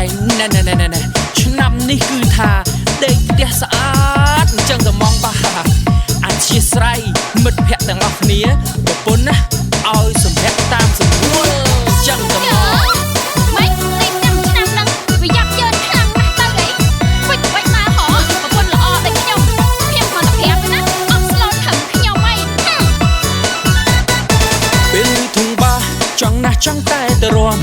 តែណែឆ្នាំនេះគឺថាដេកផ្ទះស្អាតអញ្ចឹងតែមកបាអធិស្ឋានមិត្តភ័ក្តិទាំងអស់គ្នាប្រពន្ធណាឲ្យសម្ភារតាមសម្រួលអញ្ចឹងតែមកម៉េចទី5ឆ្នាំហ្នឹងវាយ៉ាប់យ៉ឺនខ្លាំងណាស់ទៅអីវិចមកហ៎ប្រពន្ធល្អដូចខ្ញុំខ្ញុំគាត់តែប្រាប់ណាអត់ស្លូតខឹងខ្ញុំអីពេលធុងបាចង់ណាស់ចង់តែទៅរួម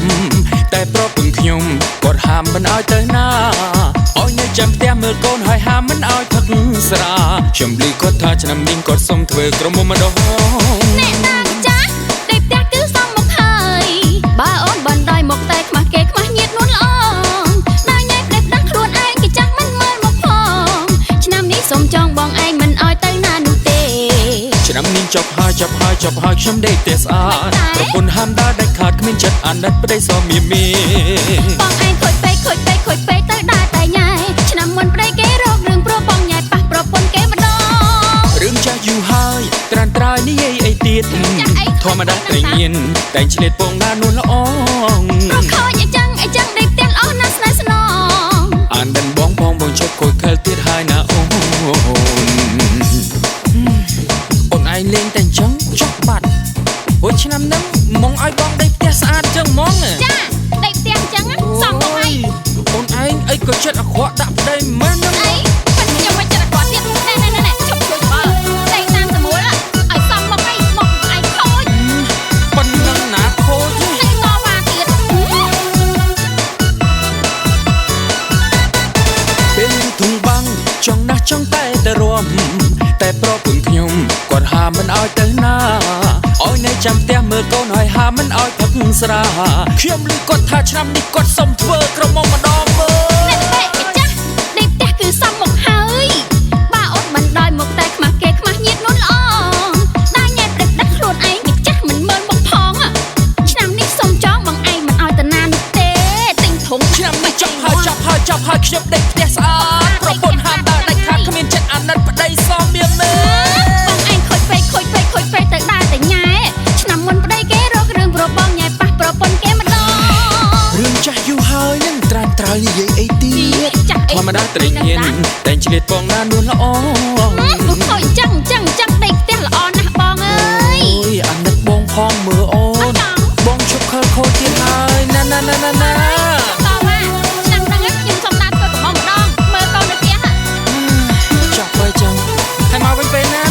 តែប្រពន្ធខ្ញុំគាត់ហាមមិនឲ្យទៅណាឲ្យនៅចាំផ្ទះមើលកូនហើយហាមមិនឲ្យផឹកស្រាខ្ញុំលីគាត់ថាឆ្នាំនេះគាត់សុំធ្វើក្រុមមុំម្ដងអ្នកតាចាស់ដេកផ្ទះគឺសមមកហើយបើអូនបណ្ដោយមកតែខ្មាស់គេខ្មាស់ញាតនួនល្អដល់ញ៉ៃផ្ដេសផ្ដាស់ខ្លួនឯងគេចាស់មិនមើលមកផងឆ្នាំនេះសុំចង់បងឯងមិនឲ្យទៅណានោះទេឆ្នាំនេះចប់ហើយខ្ញុំដេកផ្ទះស្អាតប្រពន្ធហាមដើរដាច់ខាតគ្មានចិត្តអាណិតប្តីសមមៀបងឯងខូចពេកទៅដើរតែញ៉ៃឆ្នាំមុនប្តីគេរករឿងព្រោះបងញ៉ៃប៉ះប្រពន្ធគេម្ដងរឿងចាស់យូរហើយត្រានត្រើយនេះអីទៀតធម្មតាត្រីញៀនតែឆ្លៀតពងណានួនល្អព្រោះខូចអីចឹងដេកផ្ទះល្អណាស់ស្នេហ៍ស្នងអានដល់បងជប់ខូចខលទៀតហើយណាអូនឯងលេងតែអញ្ចឹងចុះបាត់អូឆ្នាំហ្នឹងមកឲ្យបងដេកផ្ទះស្អាតចឹងហ្មងចាដេកផ្ទះអញ្ចឹងសំបងឯងអូនឯងអីក៏ចិត្តអាក្រក់ដាក់ប្តីមែនហ្នឹងអីមិនខ្ញុំមិនចិត្តអាក្រក់ទៀតណែឈប់ជួយបើដេកតាមស្រួលឲ្យសំមកឯងមកឯងខូចប៉ុណ្ណឹងណាខូចទេតែតវ៉ាទៀតពេលធុងបាំងចង់ណាស់ចង់តែទៅរួមតែប្រពន្ធខ្ញុំគាត់ហាមមិនឲ្យទៅណាឲ្យនៅចាំផ្ទះមើលកូនហើយហាមមិនឲ្យផឹកស្រាខ្ញុំលឺគាត់ថាឆ្នាំនេះគាត់សុំធ្វើក្រុមមកម្ដងមើលអ្នកពេកចាស់ដេកផ្ទះគឺសំមកហើយបើអូនបណ្ដោយមកតែខ្មាស់គេខ្មាស់ញាតនួនល្អដល់ញ៉ៃផ្ដេសផ្ដាស់ខ្លួនឯងគេចាស់មិនមើលមកផងឆ្នាំនេះសុំចង់បងឯងមិនឲ្យទៅណានោះទេទិញធំឆ្នាំនេះចប់ហើយខ្ញុំដេកផ្ទះស្អាតប្រពន្ធហាមដើរដាច់ខាតគ្មានចិត្តអាណិតប្តីសមមៀមបងឯងខូចពេកទៅដើរតែញ៉ែឆ្នាំមុនប្តីគេរករឿងព្រោះបងញ៉ែប៉ះប្រពន្ធគេម្ដងរឿងចាស់យូរហើយនឹងត្រានត្រើយនិយាយអីទៀតធម្មតាត្រីញៀនតែឆ្លៀតពងណានួនល្អមកខូចចឹងដេកផ្ទះល្អណាស់បងអើយអូយអាណិតបងផងមើលអូនបងជប់ខលខូចទៀតហើយណាតវ៉ាឆ្នាំហ្នឹងខ្ញុំសុំដើរធ្វើកំងម្ដងមើលកូននៅផ្ទះចប់ហើយចឹងហើយមកវិញពេលណា